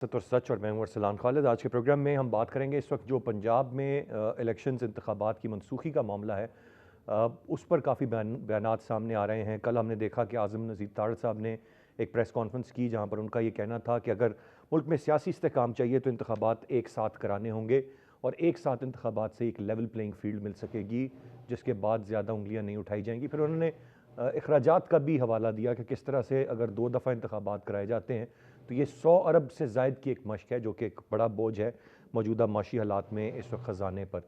सच और सच और मैं हूं अरसलान खालिद। आज के प्रोग्राम में हम बात करेंगे इस वक्त जो पंजाब में इलेक्शंस इंतखाबात की मनसूखी का मामला है, उस पर काफ़ी बयानात सामने आ रहे हैं। कल हमने देखा कि आज़म नज़ीर तारड़ साहब ने एक प्रेस कॉन्फ्रेंस की जहां पर उनका ये कहना था कि अगर मुल्क में सियासी इस्तेहकाम चाहिए तो इंतखाबात एक साथ कराने होंगे और एक साथ इंतखाबात से एक लेवल प्लेइंग फील्ड मिल सकेगी जिसके बाद ज़्यादा उंगलियाँ नहीं उठाई जाएंगी। फिर उन्होंने अखराजात का भी हवाला दिया कि किस तरह से अगर 2 दफ़ा इंतखाबात कराए जाते हैं तो ये 100 अरब से ज़ायद की एक मश्क है जो कि एक बड़ा बोझ है मौजूदा माशी हालात में इस वक्त ख़जाने पर।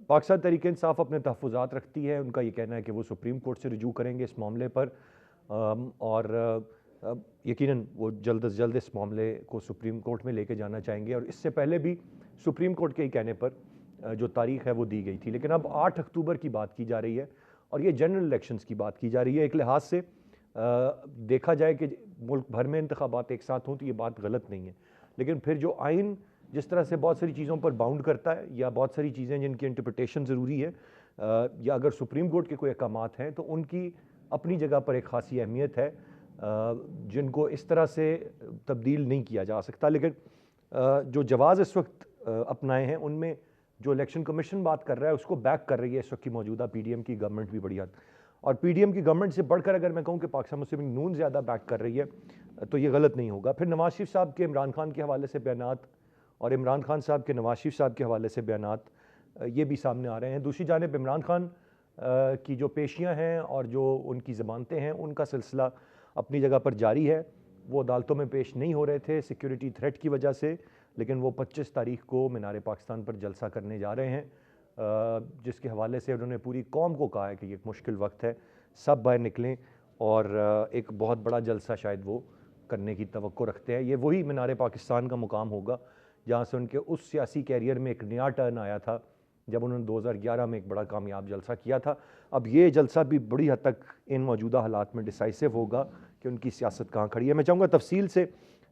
पाकिस्तान तहरीक इंसाफ अपने तहफ़्फ़ुज़ात रखती है। उनका ये कहना है कि वो सुप्रीम कोर्ट से रुजू करेंगे इस मामले पर, और यकीनन वो जल्द अज़ जल्द इस मामले को सुप्रीम कोर्ट में लेके जाना चाहेंगे। और इससे पहले भी सुप्रीम कोर्ट के ही कहने पर जो तारीख़ है वो दी गई थी, लेकिन अब 8 अक्टूबर की बात की जा रही है और ये जनरल इलेक्शंस की बात की जा रही है। एक लिहाज से देखा जाए कि मुल्क भर में इंतखाबात एक साथ हों तो ये बात गलत नहीं है, लेकिन फिर जो आइन जिस तरह से बहुत सारी चीज़ों पर बाउंड करता है या बहुत सारी चीज़ें जिनकी इंटरप्रिटेशन ज़रूरी है, या अगर सुप्रीम कोर्ट के कोई अहकामात हैं तो उनकी अपनी जगह पर एक ख़ासी अहमियत है, जिनको इस तरह से तब्दील नहीं किया जा सकता। लेकिन जो जवाज़ इस वक्त अपनाए हैं उनमें जो इलेक्शन कमीशन बात कर रहा है उसको बैक कर रही है इस वक्त की मौजूदा पीडीएम की गवर्नमेंट भी बड़ी हद, और पीडीएम की गवर्नमेंट से बढ़कर अगर मैं कहूँ कि पाकिस्तान मुस्लिम लीग नून ज़्यादा बैक कर रही है तो ये गलत नहीं होगा। फिर नवाज शरीफ साहब के इमरान खान के हवाले से बयानात और इमरान खान साहब के नवाज शरीफ साहब के हवाले से बयानात ये भी सामने आ रहे हैं। दूसरी जानिब इमरान खान की जो पेशियाँ हैं और जो उनकी ज़मानतें हैं उनका सिलसिला अपनी जगह पर जारी है। वो अदालतों में पेश नहीं हो रहे थे सिक्योरिटी थ्रेट की वजह से, लेकिन वो 25 तारीख को मीनार पाकिस्तान पर जलसा करने जा रहे हैं, जिसके हवाले से उन्होंने पूरी कौम को कहा है कि ये एक मुश्किल वक्त है, सब बाहर निकलें और एक बहुत बड़ा जलसा शायद वो करने की तवक्को रखते हैं। ये वही मीनार पाकिस्तान का मुकाम होगा जहाँ से उनके उस सियासी कैरियर में एक नया टर्न आया था जब उन्होंने 2011 में एक बड़ा कामयाब जलसा किया था। अब ये जलसा भी बड़ी हद तक इन मौजूदा हालात में डिसाइसिव होगा कि उनकी सियासत कहाँ खड़ी है। मैं चाहूँगा तफसील से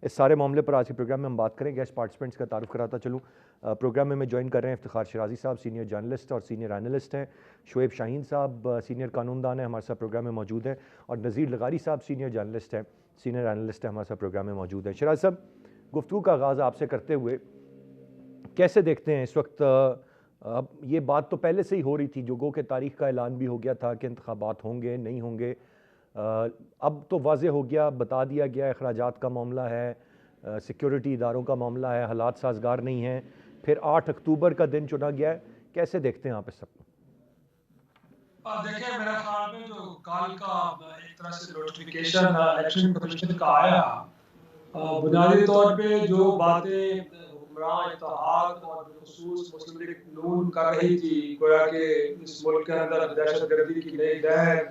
इस सारे मामले पर आज के प्रोग्राम में हम बात करें। गेस्ट पार्टिसिपेंट्स का तारुफ कराता चलूँ। प्रोग्राम में मैं ज्वाइन कर रहे हैं इफ्तिखार शिराजी साहब, सीनियर जर्नलिस्ट और सीनियर एनालिस्ट हैं। शुएब शाहीन साहब सीनियर कानूनदान हैं, हमारे साथ प्रोग्राम में मौजूद हैं। और नज़ीर लगारी साहब सीनियर जर्नलिस्ट हैं, सीनियर एनालिस्ट हैं, हमारे साथ प्रोग्राम में मौजूद हैं। शिराज साहब, गुफ्तगू का आगाज़ आपसे करते हुए कैसे देखते हैं इस वक्त, अब ये बात तो पहले से ही हो रही थी, जो गो के तारीख का ऐलान भी हो गया था कि इंतखाबात होंगे नहीं होंगे, अब तो वाज़े हो गया, बता दिया गया अखराजात का मामला है, सिक्योरिटी इदारों का मामला है, हालात साजगार नहीं हैं, फिर 8 अक्टूबर का दिन चुना गया है। कैसे देखते हैं आप इस सबको? देखिए, मेरे ख्याल में जो कल का एक तरह से नोटिफिकेशन इलेक्शन कमीशन का आया, बुनियादी तौर पे जो बातें हुक्मरान इत्तेहाद और बिलखुसूस मुस्लिम लीग नून कर रही थी, गोया कि इस मुल्क के अंदर दहशतगर्दी की नई लहर,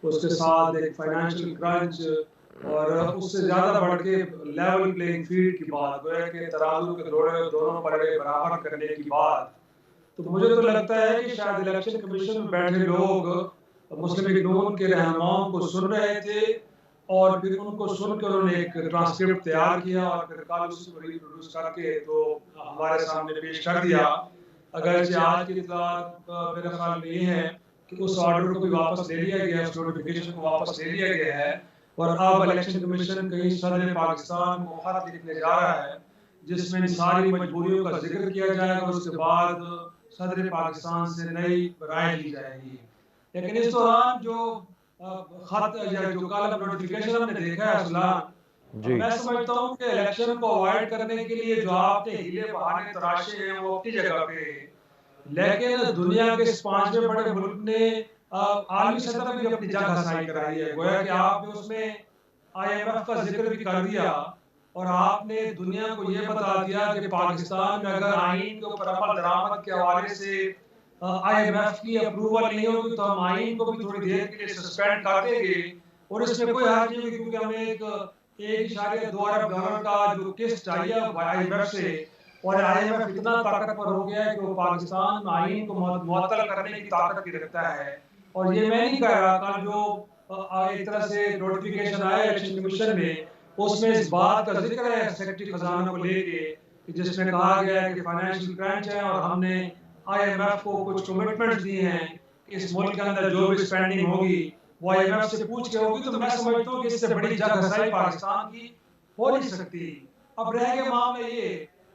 उसके साथ एक फाइनेंशियल क्रंच और उससे ज़्यादा बढ़ के लेवल प्लेइंग फील्ड की बात, गोया कि तराजू के घोड़े दोनों पलड़े बराबर करने की बात। तो मुझे तो लगता है कि शायद इलेक्शन कमीशन में बैठे लोग मुस्लिम लीग नून के रहनुमाओं को सुन रहे थे और फिर उनको सुन के उन्होंने एक ट्रांसक्रिप्ट तैयार किया और फिर कल उसी को रिप्रोड्यूस करके तो हमारे सामने पेश कर दिया। अगरचे आज की इत्तलात मेरे ख्याल में ये है कि उस ऑर्डर को भी वापस ले लिया गया है, उस नोटिफिकेशन को वापस ले लिया गया है और अब इलेक्शन कमीशन कहीं सदर पाकिस्तान को खत लिखने जा रहा है जिसमें इन सारी मजबूरियों का जिक्र किया जाएगा और उसके बाद सदर पाकिस्तान से नई राय ली जाएगी। लेकिन इस दौरान जो खत या जो कल नोटिफिकेशन हमने देखा है असलान, जी। मैं समझता हूँ कि इलेक्शन को अवॉइड करने के लिए जो आपने हीले बहाने तराशे हैं वो अपनी जगह पे, लेकिन दुनिया के इस 5वें बड़े मुल्क ने आलमी सतह पर भी अपनी जगह हसाई कराई है। गोया कि आपने उसमें IMF का जिक्र भी कर दिया और आपने दुनिया को ये बता दिया कि पाकिस्तान में अगर आइन के ऊपर अमल दरामद के हवाले से IMF की अप्रूवल नहीं होगी तो हम आइन को भी थोड़ी देर के लिए सस्पेंड कर देंगे और इसमें कोई हर्ज नहीं होगी क्योंकि हमें एक इशारे 2 अरब डॉलर का जो किस्त चाहिए IMF से, और IMF इतना ताकतवर हो गया है कि वो पाकिस्तान में आइन को मुअत्तल करने की ताकत भी रखता है। और ये मैं नहीं कह रहा, कल जो एक तरह से नोटिफिकेशन आया इलेक्शन कमीशन में, उसमें इस बात का जिक्र है सेक्रेटरी खजाना को लेके कि जिसमें कहा गया है कि फाइनेंशियल क्रंच है और हमने IMF को कुछ कमिटमेंट्स दिए हैं कि इस मुल्क के अंदर जो भी स्पेंडिंग होगी वो IMF से पूछ के होगी। तो मैं समझता हूँ कि इससे बड़ी जगहसाई पाकिस्तान की हो नहीं सकती। अब रह गया मामला ये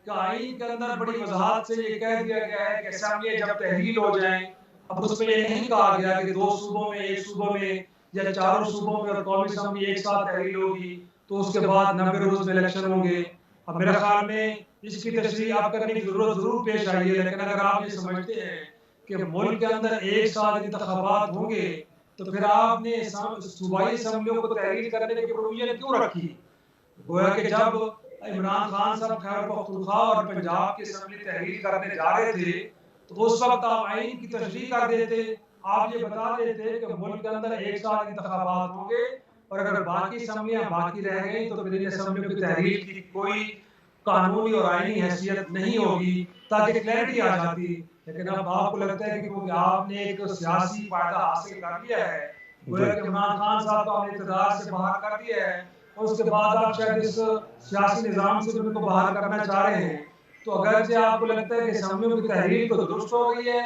कि आइन के अंदर बड़ी वजाहत से ये कह दिया गया है कि असेंबली जब तहलील हो जाए, अब उसमें ये नहीं कहा गया कि 2 सूबों में, 1 सूबों में या चारों सूबों में और कौमी असेंबली एक साथ तहलील होगी, तो उसके बाद 90 रोज में इलेक्शन होंगे। अब मेरे ख्याल में इसकी तशरीह आप करने की जरूरत जरूर पेश आई है, लेकिन अगर आप ये समझते हैं कि मुल्क के अंदर एक साथ इंतखाबात होंगे, तो फिर आपने सूबाई असम्बलियों को तहरीर करने की प्रोविजन क्यों रखी? गोया कि जब इमरान खान साहब खैबर पख्तूनख्वा और पंजाब की असम्बली तहरीर करने जा रहे थे, तो उस वक्त आप आइन की तशरीह कर देते, आप ये बता देते कि मुल्क के अंदर एक साथ इंतखाबात होंगे और अगर बाकी असम्बलियां बाकी रह गई तो फिर इन असम्बलियों की तहरीर की कोई कानूनी और आईनी हैसियत नहीं होगी, ताकि क्लैरिटी आ जाती। लेकिन अब आपको लगता है कि क्योंकि आपने एक सियासी फायदा हासिल कर लिया है, जी। गोया कि इमरान खान साहब को आपने इक़्तिदार से बाहर कर दिया है और उसके बाद आप शायद इस सियासी निज़ाम से भी उनको बाहर करना चाह रहे हैं। तो अगरचे आपको लगता है कि असम्बलियों की तहरीर तो दुरुस्त हो गई है,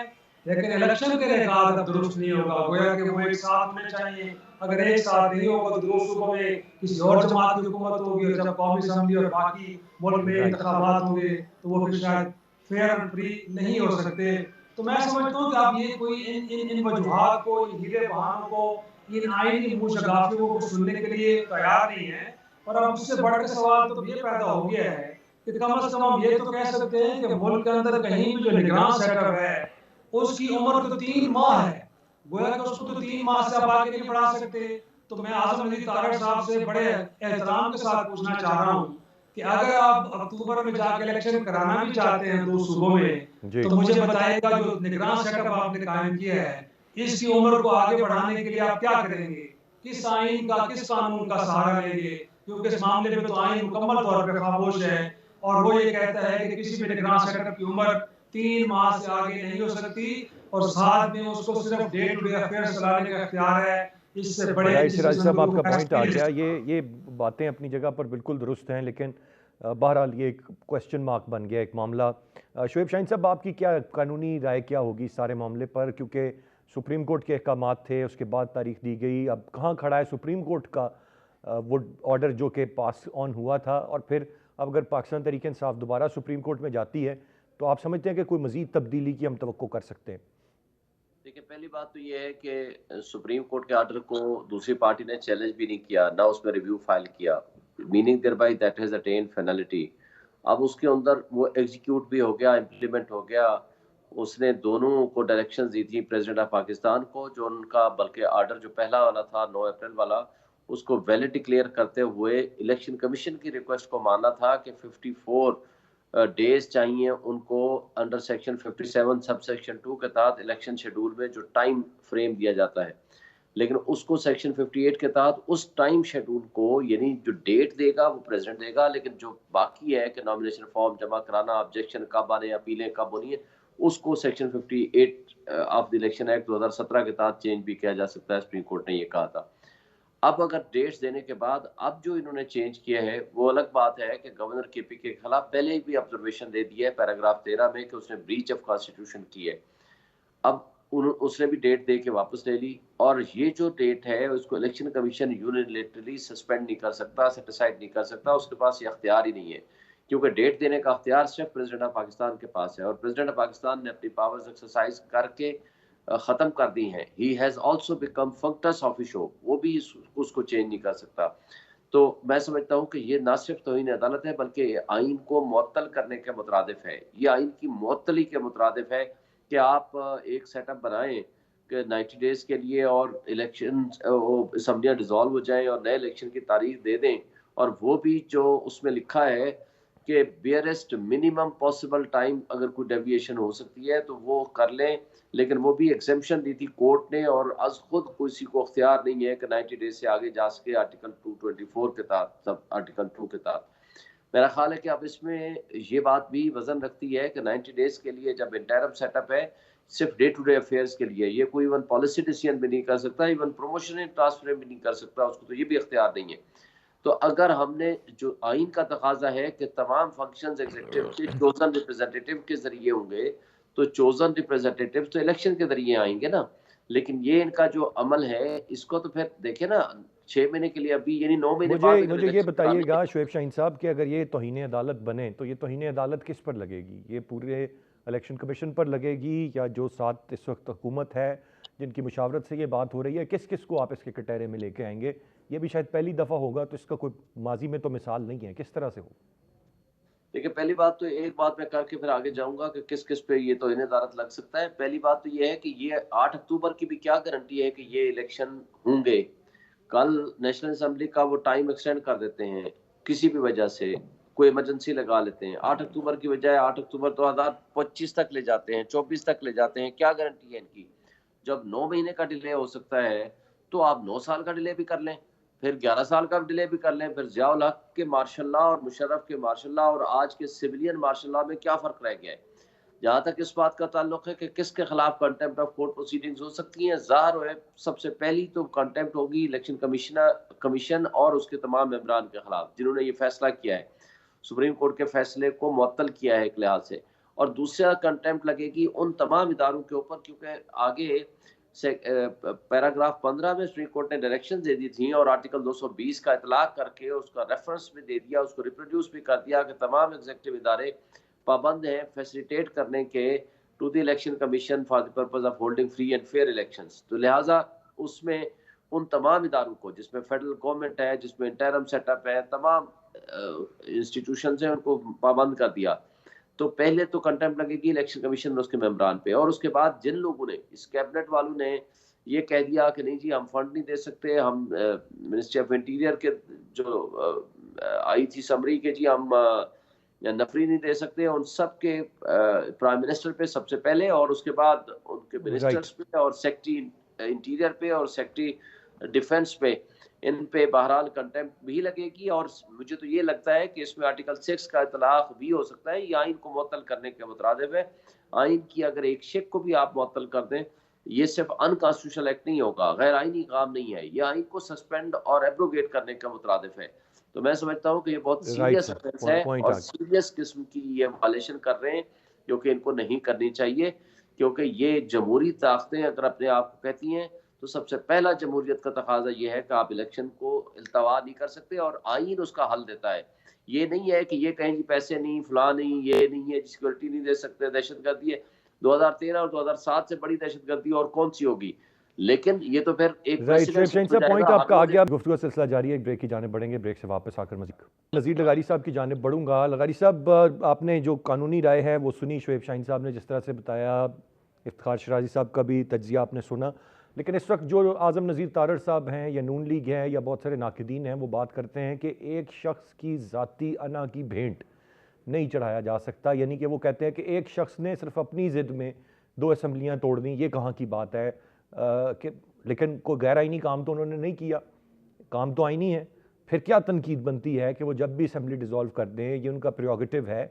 लेकिन इलेक्शन के निकात अब दुरुस्त नहीं होगा। गोया कि वो एक साथ होने चाहिए। अगर एक साथ नहीं होगा तो 2 सूबों में किसी और जमात की हुकूमत होगी और जब कौमी असम्बली और बाकी मुल्क में राइट। इंतखाबात होंगे तो वो फिर शायद फेयर एंड फ्री नहीं हो सकते। तो मैं समझता हूँ कि आप ये कोई इन वजूहात को, इन हीले बहानों को, इन आईनी मूशगाफियों को सुनने के लिए तैयार नहीं है। और अब उससे बढ़कर सवाल तो ये पैदा हो गया है कि कम से कम हम ये तो कह सकते हैं कि मुल्क के अंदर कहीं भी जो निगरान सेटअप है उसकी उम्र तो 3 माह है। गोया कि उसको तो 3 माह से आप आगे नहीं बढ़ा सकते। तो मैं आजम नजीर तारड़ साहब से बड़े एहतराम के साथ पूछना चाह रहा हूँ कि अगर आप अक्टूबर में जाके इलेक्शन कराना भी चाहते हैं 2 सूबों में, जी। तो मुझे बताइएगा जो निगरान सेटअप आपने कायम किया है, इसकी उम्र को आगे बढ़ाने के लिए आप क्या करेंगे? किस आइन का, किस कानून का सहारा लेंगे? क्योंकि इस मामले में तो आइन मुकम्मल तौर पे खामोश है और वो ये कहता है कि किसी भी निगरान सेटअप की उम्र 3 माह से आगे नहीं हो सकती और साथ में उसको सिर्फ डे टू डे अफेयर्स चलाने का इख्तियार है। इससे बड़े राइट किसी सिराज साहब, असम्बली को आपका पॉइंट फैसले आ नहीं ले गया। सकता। ये बातें अपनी जगह पर बिल्कुल दुरुस्त हैं, लेकिन बहरहाल ये एक क्वेश्चन मार्क बन गया एक मामला। शोएब शाहीन साहब, आपकी क्या कानूनी राय क्या होगी इस सारे मामले पर? क्योंकि सुप्रीम कोर्ट के अहकामात थे, उसके बाद तारीख दी गई, अब कहाँ खड़ा है सुप्रीम कोर्ट का वो ऑर्डर जो कि पास ऑन हुआ था, और फिर अब अगर पाकिस्तान तहरीक इंसाफ दोबारा सुप्रीम कोर्ट में जाती है तो आप समझते हैं कि कोई मज़ीद तब्दीली की हम तवक्को कर सकते हैं? देखिए, पहली बात तो ये है कि सुप्रीम कोर्ट के ऑर्डर को दूसरी पार्टी ने चैलेंज भी नहीं किया, ना उसमें रिव्यू फाइल किया, meaning there by that has attained finality. अब उसके अंदर वो एग्जीक्यूट भी हो गया, इम्प्लीमेंट हो गया। उसने दोनों को डायरेक्शन दी थी प्रेसिडेंट ऑफ पाकिस्तान को, जो उनका बल्कि ऑर्डर जो पहला वाला था 9 अप्रैल वाला, उसको वैलिड डिक्लेयर करते हुए इलेक्शन कमीशन की रिक्वेस्ट को माना था कि 54 डेज चाहिए उनको अंडर सेक्शन 57 सब सेक्शन 2 के तहत इलेक्शन शेड्यूल में जो टाइम फ्रेम दिया जाता है। लेकिन उसको सेक्शन 58 के तहत उस टाइम शेड्यूल को, यानी जो डेट देगा वो प्रेसिडेंट देगा, लेकिन जो बाकी है कि नॉमिनेशन फॉर्म जमा कराना, ऑब्जेक्शन कब आने, अपीलें कब होनी है, उसको section 58 of the election act 2017 के तहत चेंज भी किया जा सकता है। सुप्रीम कोर्ट ने ये कहा था। अब अगर डेट्स देने के बाद अब जो इन्होंने चेंज किया है वो अलग बात है कि गवर्नर केपी के खिलाफ पहले भी ऑब्जर्वेशन दे दिया है पैराग्राफ 13 में कि उसने ब्रीच ऑफ कॉन्स्टिट्यूशन की है। अब उसने भी डेट दे के वापस ले ली, और ये जो डेट है उसको इलेक्शन कमीशन यूनिलेटरली सस्पेंड नहीं कर सकता, सेटिसाइड नहीं कर सकता, उसके पास ये अख्तियार ही नहीं है। क्योंकि डेट देने का अख्तियार सिर्फ प्रेसिडेंट ऑफ पाकिस्तान के पास है, और प्रेसिडेंट ऑफ पाकिस्तान ने अपनी पावर्स एक्सरसाइज करके खत्म कर दी हैं। He has also become functus officio, वो भी उसको चेंज नहीं कर सकता। तो मैं समझता हूँ कि ये ना सिर्फ तौहीन अदालत है बल्कि आइन को मुअत्तल करने के मुतरादिफ है। ये आइन की मुअत्तली के मुतरादिफ है कि आप एक सेटअप बनाएं कि 90 डेज के लिए और इलेक्शन असम्बलियाँ डिसॉल्व हो जाएं और नए इलेक्शन की तारीख दे दें, और वो भी जो उसमें लिखा है कि बियरेस्ट मिनिमम पॉसिबल टाइम, अगर कोई डेविएशन हो सकती है तो वो कर लें। लेकिन वो भी एग्जेम्पशन दी थी कोर्ट ने, और अज खुद किसी को अख्तियार नहीं है कि 90 डेज से आगे जा सके आर्टिकल 224 के तहत, सब आर्टिकल 2 के तहत। मेरा ख्याल है कि अब इसमें ये बात भी वजन रखती है कि 90 डेज के लिए जब इंटरम सेटअप है सिर्फ डे टू डे अफेयर्स के लिए, ये कोई इवन पॉलिसी डिसीजन भी नहीं कर सकता, इवन प्रमोशन ट्रांसफर भी नहीं कर सकता उसको, तो ये भी अख्तियार नहीं है। तो अगर हमने जो आइन का तकाजा है कि तमाम फंक्शंस एग्जीक्यूटिव के चोजन रिप्रेजेंटेटिव के जरिए होंगे, तो चोजन रिप्रेजेंटेटिव तो इलेक्शन के जरिए आएंगे ना। लेकिन ये इनका जो अमल है, इसको तो फिर देखिए ना, 6 महीने के लिए अभी, यानी 9 महीने बाद मुझे अगर मुझे ये इलेक्शन कराने बताइएगा हैं। शुएब शाहीन साहब कि अगर ये तौहीन अदालत बने तो ये तौहीन अदालत किस पर लगेगी? ये पूरे इलेक्शन कमीशन पर लगेगी या जो साथ इस वक्त हुकूमत है जिनकी मुशावरत से ये बात हो रही है, किस किस को आप इसके कटहरे में लेके आएंगे? ये भी शायद पहली दफ़ा होगा, तो इसका कोई माजी में तो मिसाल नहीं है, किस तरह से हो? देखिए, पहली बात तो एक बात मैं करके फिर आगे जाऊँगा कि किस-किस पे ये तौहीन अदालत लग सकता है। पहली बात तो ये है कि ये 8 अक्टूबर की भी क्या गारंटी है कि ये इलेक्शन होंगे। कल नेशनल असेंबली का वो टाइम एक्सटेंड कर देते हैं, किसी भी वजह से, कोई इमरजेंसी लगा लेते हैं। 8 अक्टूबर की बजाय 8 अक्टूबर 2025 तक ले जाते हैं, 24 तक ले जाते हैं, क्या गारंटी है इनकी? जब 9 महीने का डिले हो सकता है, तो आप 9 साल का डिले भी कर लें, फिर 11 साल का डिले भी कर लें, फिर ज़िया-उल हक के मार्शल लॉ और मुशर्रफ के मार्शल लॉ और आज के सिविलियन मार्शल लॉ में क्या फ़र्क रह गया है? जहाँ तक इस बात का ताल्लुक है कि किसके खिलाफ कंटेम्प्ट ऑफ कोर्ट प्रोसीडिंग्स हो सकती हैं, ज़ाहिर है सबसे पहली तो कंटेम्प्ट होगी इलेक्शन कमीशन और उसके तमाम मेंबरान के खिलाफ, जिन्होंने ये फैसला किया है, सुप्रीम कोर्ट के फैसले को मुअत्तल किया है एक लिहाज से। और दूसरा कंटेम्प्ट लगेगी उन तमाम इदारों के ऊपर, क्योंकि आगे से पैराग्राफ 15 में सुप्रीम कोर्ट ने डायरेक्शन दे दी थी और आर्टिकल 220 का इतलाक करके उसका रेफरेंस भी दे दिया, उसको रिप्रोड्यूस भी कर दिया कि तमाम एग्जीक्यूटिव इदारे पाबंद हैं फैसिलिटेट करने के to the election commission for the purpose of holding free and fair elections. तो लिहाजा उसमें उन तमाम इदारों को, जिसमें फेडरल गवर्नमेंट है, जिसमें इंटरम सेटअप है, तमाम इंस्टीट्यूशन है, उनको पाबंद कर दिया। तो पहले तो कंटेम्प्ट लगेगी इलेक्शन कमीशन में उसके मेंबरान पे, और उसके बाद जिन लोगों ने, इस कैबिनेट वालों ने ये कह दिया कि नहीं जी हम फंड नहीं दे सकते, हम मिनिस्ट्री ऑफ इंटीरियर के जो आई थी समरी के जी हम नफरी नहीं दे सकते, उन सब के प्राइम मिनिस्टर पे सबसे पहले, और उसके बाद उनके राइट। मिनिस्टर्स पे और सेक्रेटरी इंटीरियर पे और सेक्रेटरी डिफेंस पे, इन पे बहरहाल कंटेम्प्ट भी लगेगी। और मुझे तो ये लगता है कि इसमें आर्टिकल 6 का इतलाक भी हो सकता है, ये आइन को मुअत्तल करने के मुतरादिफ है। आइन की अगर एक शेख को भी आप मुअत्तल कर दें, ये सिर्फ अनकॉन्स्टिट्यूशनल एक्ट नहीं होगा, गैर आइनी काम नहीं है, ये आइन को सस्पेंड और एब्रोगेट करने का मुतरादिफ है। तो मैं समझता हूँ कि ये बहुत राइट सीरियस सर, ऑफेंस है पॉइंट और आ गया। सीरियस किस्म की ये वायलेशन कर रहे हैं, जो कि इनको नहीं करनी चाहिए, क्योंकि ये जमहूरी ताकतें अगर अपने आप को कहती हैं, तो सबसे पहला जमहूरियत का तकाजा ये है कि आप इलेक्शन को इल्तवा नहीं कर सकते, और आइन उसका हल देता है। ये नहीं है कि ये कहें जी पैसे नहीं, फलां नहीं, ये नहीं है, सिक्योरिटी नहीं दे सकते, दहशतगर्दी है। 2013 और 2007 से बड़ी दहशतगर्दी और कौन सी होगी? लेकिन ये तो फिर एक राइट शुएब प्रेसिडेंट शाहीन हो साहब, पॉइंट जाएगा, आपका हर आ रोज। गया। गुफ्तगू का सिलसिला जारी है, एक ब्रेक की जाने बढ़ेंगे, ब्रेक से वापस आकर मजीद नज़ीर लगारी साहब की जाने बढ़ूंगा। लगारी साहब, आपने जो कानूनी राय है वो सुनी, शुएब शाहीन साहब ने जिस तरह से बताया, इफ्तिखार शिराजी साहब का भी तज्जिया आपने सुना, लेकिन इस वक्त जो आज़म नज़ीर तारड़ साहब हैं या नून लीग है या बहुत सारे नाकिदीन हैं, वो बात करते हैं कि एक शख्स की ज़ाती अना की भेंट नहीं चढ़ाया जा सकता। यानी कि वो कहते हैं कि एक शख्स ने सिर्फ अपनी ज़िद में 2 असम्बलियाँ तोड़ दी, ये कहाँ की बात है? कि लेकिन कोई गैर आइनी काम तो उन्होंने नहीं किया, काम तो आइनी है, फिर क्या तनकीद बनती है कि वो जब भी असम्बली डिज़ोल्व कर दें, ये उनका प्रेरोगेटिव है।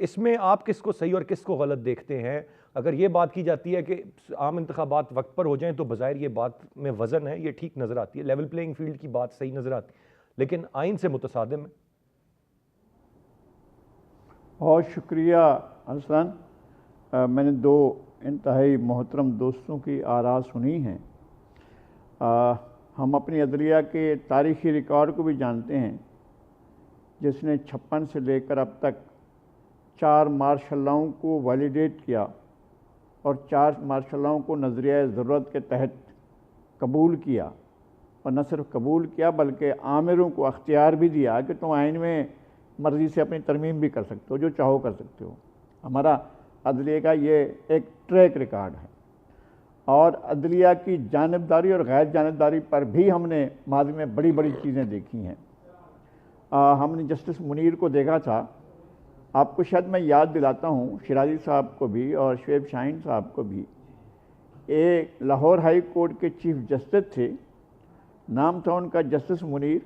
इसमें आप किसको सही और किसको गलत देखते हैं? अगर ये बात की जाती है कि आम इंतखाबात वक्त पर हो जाएं, तो बज़ाहिर ये बात में वज़न है, ये ठीक नज़र आती है, लेवल प्लेइंग फील्ड की बात सही नज़र आती है, लेकिन आइन से मुतसादिम है। बहुत शुक्रिया हसन। मैंने 2 इंतहाई मोहतरम दोस्तों की आरा सुनी हैं। हम अपनी अदलिया के तारीख़ी रिकॉर्ड को भी जानते हैं, जिसने 56 से लेकर अब तक 4 मार्शल लॉ को वैलिडेट किया और 4 मार्शल लॉ को नज़रिया ज़रूरत के तहत कबूल किया, और न सिर्फ कबूल किया बल्कि आमिरों को अख्तियार भी दिया कि तुम आइन में मर्ज़ी से अपनी तरमीम भी कर सकते हो, जो चाहो कर सकते हो। हमारा अदलिया का ये एक ट्रैक रिकॉर्ड है, और अदलिया की जानिबदारी और गैर जानिबदारी पर भी हमने माज़ी में बड़ी बड़ी चीज़ें देखी हैं। हमने जस्टिस मुनीर को देखा था, आपको शायद मैं याद दिलाता हूँ, शिराजी साहब को भी और शुएब शाहीन साहब को भी। एक लाहौर हाई कोर्ट के चीफ जस्टिस थे, नाम था उनका जस्टिस मुनीर।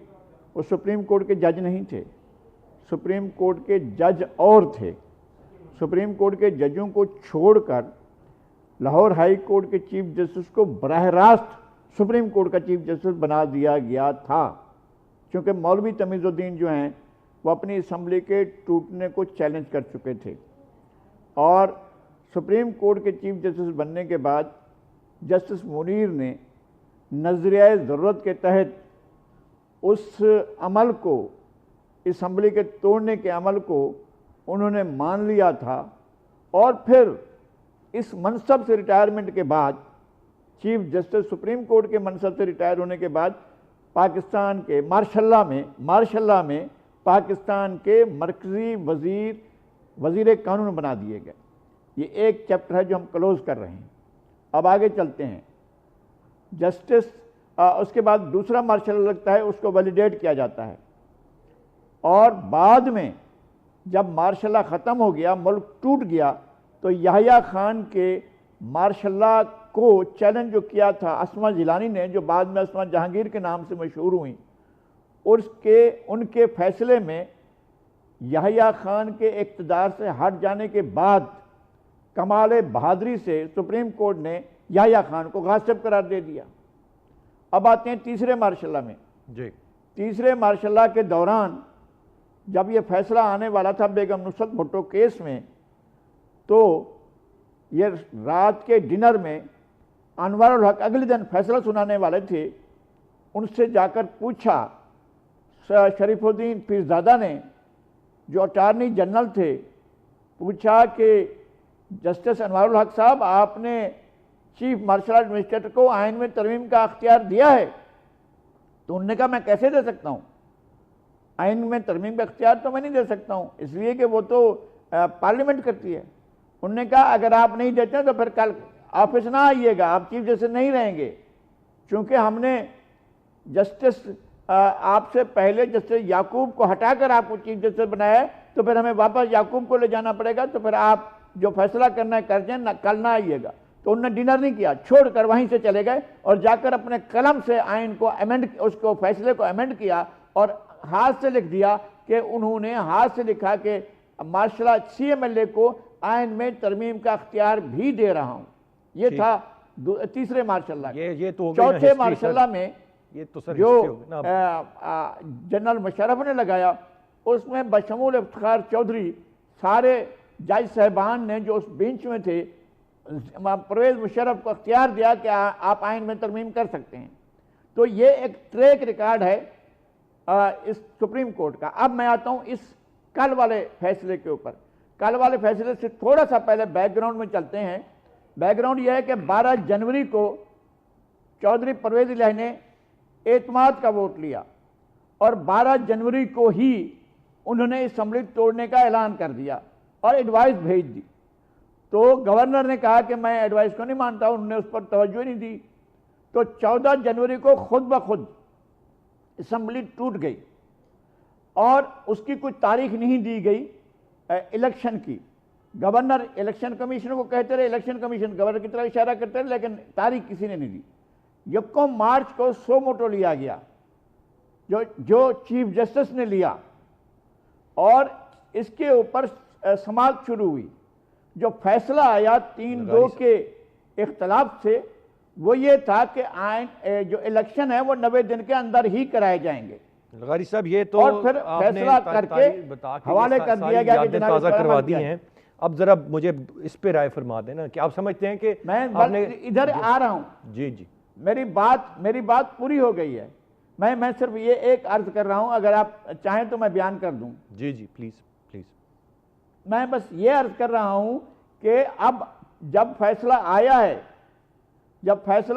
वो सुप्रीम कोर्ट के जज नहीं थे, सुप्रीम कोर्ट के जज और थे। सुप्रीम कोर्ट के जजों को छोड़कर लाहौर हाई कोर्ट के चीफ जस्टिस को बराह रास्त सुप्रीम कोर्ट का चीफ जस्टिस बना दिया गया था, क्योंकि मौलवी तमीज़ुद्दीन जो हैं वो अपनी असम्बली के टूटने को चैलेंज कर चुके थे। और सुप्रीम कोर्ट के चीफ जस्टिस बनने के बाद जस्टिस मुनीर ने नजरिया ज़रूरत के तहत उस अमल को, असम्बली के तोड़ने के अमल को उन्होंने मान लिया था और फिर इस मनसब से रिटायरमेंट के बाद, चीफ जस्टिस सुप्रीम कोर्ट के मनसब से रिटायर होने के बाद, पाकिस्तान के मार्शल्ला में पाकिस्तान के मरकजी वजीर कानून बना दिए गए। ये एक चैप्टर है जो हम क्लोज कर रहे हैं। अब आगे चलते हैं। जस्टिस उसके बाद दूसरा मार्शल्ला लगता है, उसको वैलिडेट किया जाता है और बाद में जब मार्शल्ला ख़त्म हो गया, मुल्क टूट गया, तो याह्या खान के मार्शल्ला को चैलेंज जो किया था अस्मा जिलानी ने, जो बाद में अस्मा जहांगीर के नाम से मशहूर हुई, उनके फैसले में याह्या खान के इक़्तिदार से हट जाने के बाद कमाल बहादुरी से सुप्रीम कोर्ट ने याह्या खान को गासिब करार दे दिया। अब आते हैं तीसरे मार्शल्ला में जी। तीसरे मार्शल्ला के दौरान जब ये फैसला आने वाला था बेगम नुसरत भुट्टो केस में, तो ये रात के डिनर में अनवारुल हक अगले दिन फैसला सुनाने वाले थे, उनसे जाकर पूछा शरीफुद्दीन पीरजादा ने, जो अटॉर्नी जनरल थे, पूछा कि जस्टिस अनवारुल हक साहब, आपने चीफ मार्शल एडमिनिस्ट्रेटर को आइन में तरमीम का अख्तियार दिया है? तो उन्होंने कहा मैं कैसे दे सकता हूँ, आइन में तरमीम का अख्तियार तो मैं नहीं दे सकता हूँ, इसलिए कि वो तो पार्लियामेंट करती है। उन्होंने कहा अगर आप नहीं देते तो फिर कल ऑफिस ना आइएगा, आप चीफ जस्टिस नहीं रहेंगे, क्योंकि हमने जस्टिस आपसे पहले जस्टिस याकूब को हटाकर आपको चीफ जस्टिस बनाया है, तो फिर हमें वापस याकूब को ले जाना पड़ेगा, तो फिर आप जो फैसला करना है कर जाए, कल ना आइएगा। तो उन्होंने डिनर नहीं किया, छोड़कर वहीं से चले गए और जाकर अपने कलम से आइन को अमेंड, उसको फैसले को अमेंड किया और हाथ से लिख दिया कि उन्होंने हाथ से लिखा कि मार्शल्ला CMLA को आइन में तरमीम का अख्तियार भी दे रहा हूं। ये था तीसरे मार्शल्ला। ये तो चौथे मार्शल्ला में ये तो सर जो जनरल मुशर्रफ ने लगाया, उसमें बशमूल इफ्तिखार चौधरी सारे जज साहबान ने जो उस बेंच में थे, परवेज मुशर्रफ को अख्तियार दिया कि आप आइन में तरमीम कर सकते हैं। तो ये एक ट्रैक रिकॉर्ड है इस सुप्रीम कोर्ट का। अब मैं आता हूं इस कल वाले फैसले के ऊपर। कल वाले फैसले से थोड़ा सा पहले बैकग्राउंड में चलते हैं। बैकग्राउंड यह है कि 12 जनवरी को चौधरी परवेज इलाही ने एतमाद का वोट लिया और 12 जनवरी को ही उन्होंने असम्बली तोड़ने का ऐलान कर दिया और एडवाइस भेज दी। तो गवर्नर ने कहा कि मैं एडवाइस को नहीं मानता, उन्होंने उस पर तवज्जो नहीं दी। तो 14 जनवरी को खुद ब खुद असम्बली टूट गई और उसकी कोई तारीख नहीं दी गई इलेक्शन की। गवर्नर इलेक्शन कमीशन को कहते रहे, इलेक्शन कमीशन गवर्नर की तरफ इशारा करते रहे, लेकिन तारीख किसी ने नहीं दी। यक्कों मार्च को सो मोटो लिया गया, जो चीफ जस्टिस ने लिया, और इसके ऊपर समाअत शुरू हुई। जो फैसला आया 3-2 के इख्तलाफ से, वो ये था कि आइन जो इलेक्शन है वो 90 दिन के अंदर ही कराए जाएंगे। लगारी साहब, ये तो और फिर फैसला करके हवाले कर दिया गया कि जनाब ताज़ा करवा दी हैं। अब जरा मुझे इस पे राय फरमा देना कि आप समझते हैं कि मैं इधर आ रहा हूं। जी जी, मेरी बात पूरी हो गई है। मैं सिर्फ ये एक अर्ज कर रहा हूं, अगर आप चाहें तो मैं बयान कर दूं। जी जी, प्लीज प्लीज। मैं बस ये अर्ज कर रहा हूं कि अब जब फैसला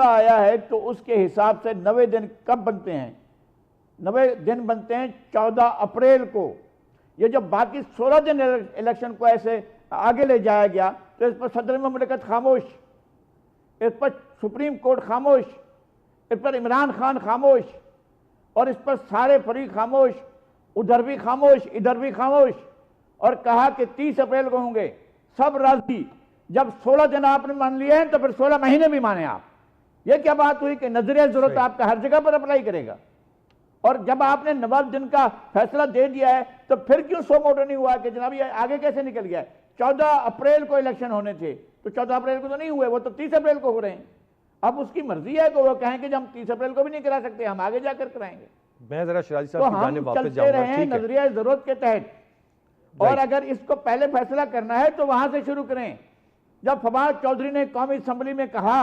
आया है तो उसके हिसाब से 90 दिन कब बनते हैं? 90 दिन बनते हैं 14 अप्रैल को। ये जब बाकी 16 दिन इलेक्शन को ऐसे आगे ले जाया गया, तो इस पर सदर ममलिकत खामोश, इस पर सुप्रीम कोर्ट खामोश, इस पर इमरान खान खामोश, और इस पर सारे फरीक खामोश, उधर भी खामोश इधर भी खामोश, और कहा कि 30 अप्रैल को होंगे। सब राजी। जब 16 दिन आपने मान लिए हैं तो फिर 16 महीने भी माने आप। ये क्या बात हुई कि नजरिया जरूरत आपका हर जगह पर अप्लाई करेगा? और जब आपने 90 दिन का फैसला दे दिया है तो फिर क्यों सो मोटो नहीं हुआ कि जनाब ये आगे कैसे निकल गया है? 14 अप्रैल को इलेक्शन होने थे, तो 14 अप्रैल को तो नहीं हुए, वो तो 30 अप्रैल को हो रहे हैं। अब उसकी मर्जी है कि वो कहें कि हम 30 अप्रैल को भी नहीं करा सकते, हम आगे जाकर कराएंगे। मैं जरा शराजी तो साहब की हम जानिब वापस चलते जाऊंगा। रहे ठीक है, नजरिया जरूरत के तहत। और अगर इसको पहले फैसला करना है तो वहां से शुरू करें जब फवाद चौधरी ने कौमी असम्बली में कहा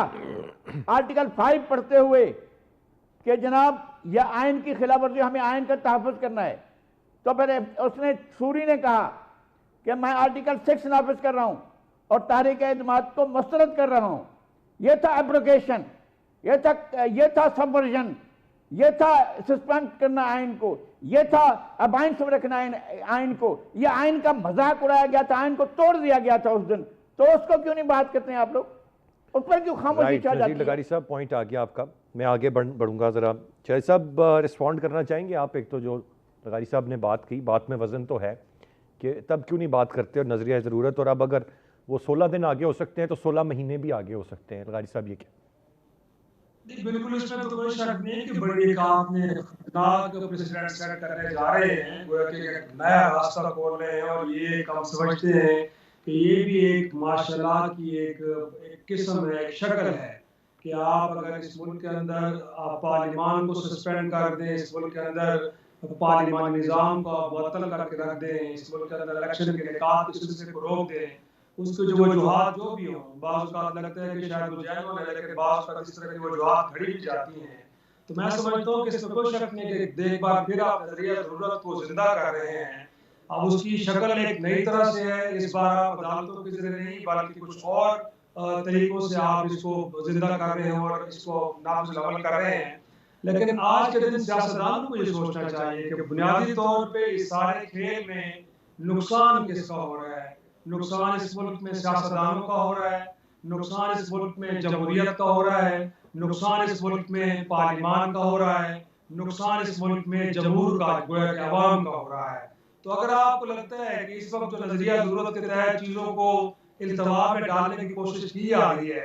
आर्टिकल 5 पढ़ते हुए कि जनाब यह आइन की खिलाफ वर्जी, हमें आइन का तहफ़्फ़ुज़ करना है, तो फिर उसने सूरी ने कहा कि मैं आर्टिकल 6 नाफिज कर रहा हूं और तहरीक एतमाद को मुस्तरद कर रहा हूं। यह था एब्रोगेशन, यह था सबवर्जन, यह था सस्पेंड करना आइन को, यह था अबाइंस में रखना आइन को। यह आइन का मजाक उड़ाया गया था, आइन को तोड़ दिया गया था उस दिन। तो उसको क्यों नहीं बात करते हैं आप लोग, उस पर क्यों खामोशी छा जाती है? लगारी साहब, पॉइंट आ गया आपका, मैं आगे बढ़ूंगा। ज़रा चाहे साहब रिस्पॉन्ड करना चाहेंगे आप? एक तो जो लगारी साहब ने बात की, बात में वजन तो है कि तब क्यों नहीं बात करते और नजरिया ज़रूरत, और अब अगर वो 16 दिन आगे हो सकते हैं तो 16 महीने भी आगे हो सकते हैं। लगारी साहब ये क्या? बिल्कुल, इसमें तो कोई शक नहीं कि बड़ी एक आपने खतरनाक प्रेसिडेंट सेट करने जा रहे हैं, गोया कि एक नया रास्ता खोल रहे हैं। और ये हम समझते हैं कि ये भी एक माशाल्लाह की एक किस्म है, एक शक्ल है कि आप अगर इस मुल्क के अंदर आप पार्लियामान को सस्पेंड कर दें, इस मुल्क के अंदर पार्लियामानी निज़ाम को मुअत्तल करके रख दें, इस मुल्क के अंदर इलेक्शन के इनेकाद के सिलसिले को रोक दें, उसके जो वजूहात जो भी हों, बाज़ औक़ात लगता है कि शायद वो जेन्युइन है, लेकिन बाज़ औक़ात इस तरह की वजूहात खड़ी भी जाती हैं। तो मैं समझता हूँ कि इसमें कोई शक नहीं कि एक बार फिर आप नज़रिया ज़रूरत को जिंदा कर रहे हैं। अब उसकी शक्ल एक नई तरह से है, इस बार आप अदालतों के जरिए नहीं बल्कि कुछ और तरीकों से आप इसको जिंदा कर रहे हैं और इसको नाफिज़ अमल कर रहे हैं। लेकिन आज के दिन सियासतदान को ये सोचना चाहिए कि बुनियादी तौर पे इस सारे खेल में नुकसान किसका हो रहा है। नुकसान इस मुल्क में सियासतदानों का हो रहा है, नुकसान इस मुल्क में जमहूरियत का हो रहा है, नुकसान इस मुल्क में पार्लियामान का हो रहा है, नुकसान इस मुल्क में जमहूर का, गोया कि अवाम का हो रहा है। तो अगर आपको लगता है कि इस वक्त जो नजरिया जरूरत के तहत चीजों को इल्तवा में डालने की कोशिश की जा रही है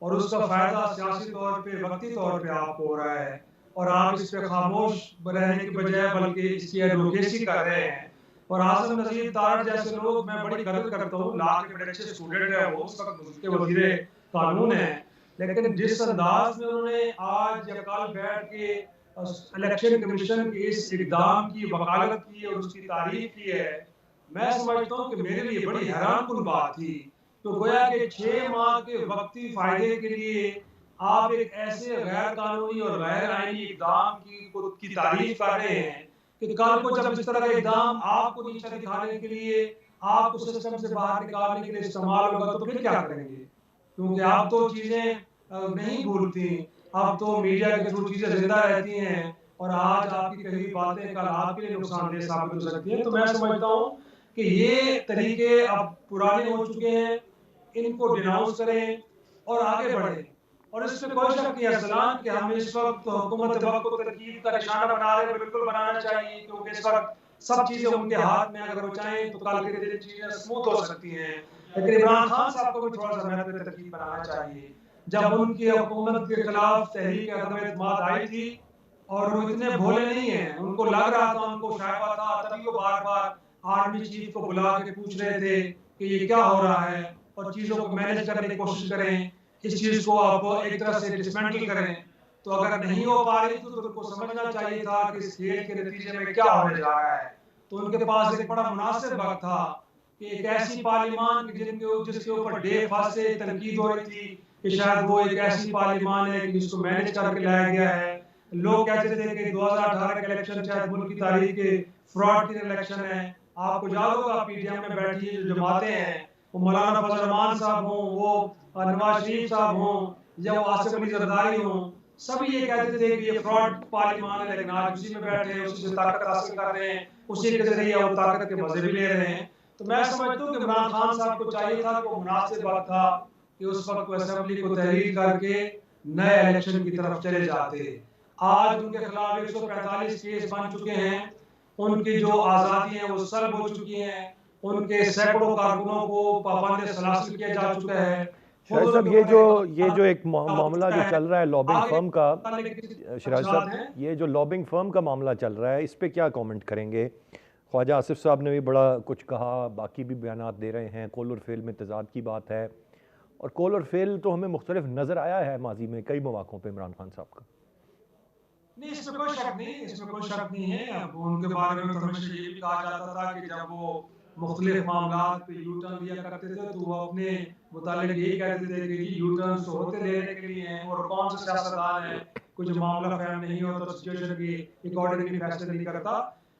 और उसका फायदा सियासी तौर पे, वक्ती तौर पे आपको हो रहा है और आप इस पे खामोश रहने की बजाय बल्कि इसकी एडवोकेसी कर रहे हैं, और आज़म नज़ीर तारड़ जैसे लोग, मैं बड़ी कदर करता हूँ, ला के बड़े अच्छे स्टूडेंट है वो, उस वक्त उसके वजीरे कानून है, लेकिन जिस अंदाज में उन्होंने आज या कल बैठ के इलेक्शन कमीशन के इस इक़दाम की वकालत की और उसकी तारीफ की है, मैं समझता हूँ कि मेरे लिए बड़ी हैरानकुन बात थी। तो गोया कि 6 माह के वक्ती फायदे के लिए आप एक ऐसे गैर कानूनी और गैर आईनी इक़दाम की तारीफ कर रहे हैं कि कल को जब इस तरह का इक़दाम आपको नीचा दिखाने के लिए, आपको सिस्टम से बाहर निकालने के लिए इस्तेमाल होगा तो फिर क्या करेंगे? क्योंकि आप तो चीजें नहीं भूलती, अब तो मीडिया के थ्रू चीजें जिंदा रहती हैं और आज आपकी कही बातें कल आपके लिए नुकसानदेह साबित हो सकती हैं। तो मैं समझता हूँ कि ये तरीके अब पुराने हो चुके हैं, इनको डिनाउंस करें और आगे बढ़ें। और इसमें कोई शक नहीं है कि हम इस वक्त हुकूमत वक्त को तरकीब का निशाना बना रहे हैं, बिल्कुल बनाना चाहिए, क्योंकि इस वक्त सब चीजें उनके हाथ में, अगर वो चाहें तो कल के दिन चीजें स्मूथ हो सकती हैं। लेकिन इमरान खान साहब को भी थोड़ा सा मेहनत तरकीब बनाना चाहिए। जब उनकी हुकूमत के खिलाफ तहरीक अदम एतमाद आई थी और वो इतने भोले नहीं हैं, उनको लग रहा था, उनको शायबा था, तभी वो बार बार आर्मी चीफ को बुला के पूछ रहे थे कि ये क्या हो रहा है और चीजों को मैनेज करने की कोशिश करें, इस चीज को आप एक तरह से डिसमेंटल करें। तो अगर नहीं हो पा रही तो उनको समझना चाहिए था कि इस खेल के नतीजे में क्या होने जा रहा है। तो उनके पास एक बड़ा मुनासिब वक्त था कि एक ऐसी पार्लियामान जिसके ऊपर डे फर्स्ट से तनकीद हो रही थी कि शायद वो एक ऐसी पार्लियामान है कि जिसको मैनेज करके लाया गया है। लोग कहते थे कि 2018 का इलेक्शन शायद मुल्क की तारीख के फ्रॉड के इलेक्शन है। आपको याद होगा पीडीएम में बैठी जो जमातें हैं, वो मौलाना फजल रहमान साहब हों, वो नवाज शरीफ साहब हों या वो आसिफ अली जरदारी हों, सभी ये कहते थे कि ये फ्रॉड पार्लियामान है, लेकिन आज उसी में बैठे हैं, उसी से ताकत हासिल कर रहे हैं, उसी के जरिए वो ताकत के मजे भी ले रहे हैं। तो मैं समझता हूँ कि इमरान खान साहब को चाहिए था, वो मुनासिब वक्त था कि उस वक्त असेंबली को तहरीर करके नए इलेक्शन की तरफ चले जाते। आज उनके खिलाफ 145 केस बन चुके हैं, उनकी जो आज़ादी है वो सल्ब हो चुकी हैं, उनके सैकड़ों कारकुनों को पाबंद सलासिल किया जा चुका है। शाहिद साहब, ये जो एक मामला जो चल रहा है लॉबिंग फर्म का, शराज साहब, ये जो लॉबिंग फर्म का मामला चल रहा है, इस पे क्या कमेंट करेंगे? ख्वाजा आसिफ साहब ने भी बड़ा कुछ कहा, बाकी भी बयानात दे रहे हैं, कौल और फेल में तजाद की बात है, और कौल और फेल तो हमें मुख्तलिफ नज़र आया है माजी में कई मौक़ों पर इमरान खान साहब का। नहीं, इसमें कोई शक नहीं है। अब उनके बारे में तो हमेशा ये भी कहा जाता था कि जब वो मुख्तलिफ मामला पे यू टर्न लिया करते थे, तो वो अपने मुतालिक यही कहते थे कि जी यू टर्न तो होते लेने के लिए हैं, और कौन से सियासतदान है कुछ मामला फहम नहीं हो तो सिचुएशन के अकॉर्डिंगली फैसले नहीं करता।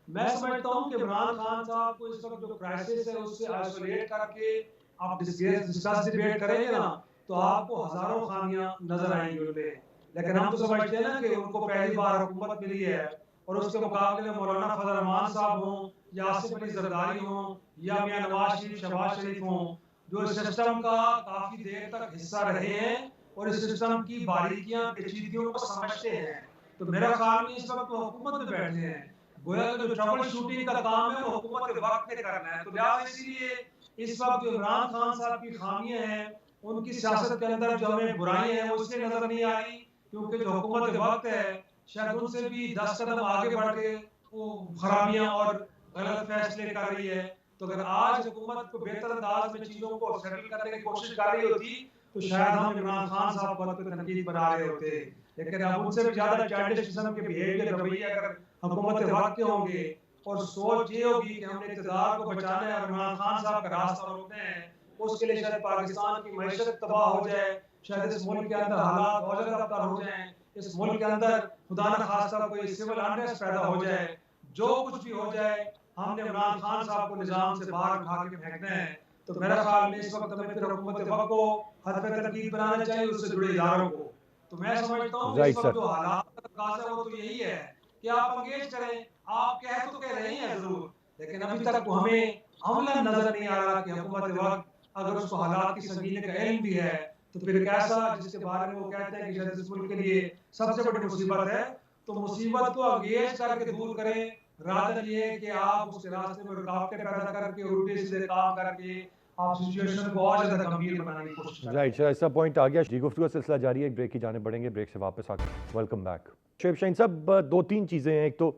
मैं समझता हूँ कि इमरान खान साहब को इस वक्त जो क्राइसिस है उससे आइसोलेट करके आप डिस्कस डिबेट करेंगे ना, तो आपको हजारों खामियां नजर आएंगी उनमें। लेकिन हम तो समझते हैं ना कि उनको पहली बार हुकूमत मिली है, और उसके मुकाबले में मौलाना फजल रहमान साहब हों या आसिफ अली जरदारी हों या मियां नवाज शरीफ शहबाज शरीफ हों, जो इस सिस्टम का काफी देर तक हिस्सा रहे हैं और इस सिस्टम की बारीकियां पेचीदगियों को समझते हैं, तो मेरा ख्याल में इस वक्त वो हुकूमत में बैठे हैं। गोया कि जो ट्रबल शूटिंग का काम है वो हुकूमत के वक्त में करना है। तो लिहाजा इसीलिए इस वक्त जो इमरान खान साहब की खामियां हैं, उनकी सियासत के अंदर जो हमें बुराई है वो इसलिए नजर नहीं आ रही क्योंकि जो हुकूमत के वक्त है शायद उनसे भी 10 कदम आगे बढ़ के वो खराबियां और गलत फैसले कर रही है। तो अगर आज हुकूमत को बेहतर अंदाज में चीजों को सेटल करने की कोशिश कर रही होती तो शायद हम इमरान खान साहब पर तनकीद बना रहे होते, लेकिन अब उनसे भी ज्यादा चाइल्डिश किस्म के बिहेवियर रवैये अगर हुकूमत के वक्त के होंगे और सोच ये होगी कि हमने इक़्तिदार को बचाना है और इमरान खान साहब का रास्ता रोकना है, उसके लिए शायद पाकिस्तान की मैशत तबाह हो जाए, शायद इस मुल्क के अंदर हालात और ज्यादा रफ्तार हो जाए, इस मुल्क के अंदर खुदा न खास्ता कोई सिविल अनरेस्ट पैदा हो जाए। जो कुछ भी हो जाए हमने इमरान खान साहब को निजाम से बाहर उठा के फेंकना है। तो मेरा ख्याल में इस वक्त हमें फिर हुकूमत वक्त को हद पे तनकीद बनाना चाहिए उससे जुड़े इदारों को। तो मैं समझता हूँ इस वक्त जो हालात का तकाज़ा है वो तो यही है कि आप एंगेज करें। आप कह रहे हैं जरूर, लेकिन अभी तक हमें अमलन नजर नहीं आ रहा कि हुकूमत वक्त अगर उसको हालात की संगीनी का इल्म भी है तो फिर कैसा जिसके बारे में वो कहते हैं कि शायद इस मुल्क के लिए सबसे बड़ी मुसीबत है, तो मुसीबत को एंगेज करके दूर करें, रादर ये कि आप उसके रास्ते में रुकावटें पैदा करके उल्टे सीधे काम करके आप सिचुएशन को और ज्यादा गंभीर बनाने की कोशिश करें। राइट, ऐसा पॉइंट आ गया। गुफ्तगू का सिलसिला जारी है, एक ब्रेक की जाने बढ़ेंगे, ब्रेक से वापस आकर वेलकम बैक। शेब शाहीन साहब, दो तीन चीज़ें हैं। एक तो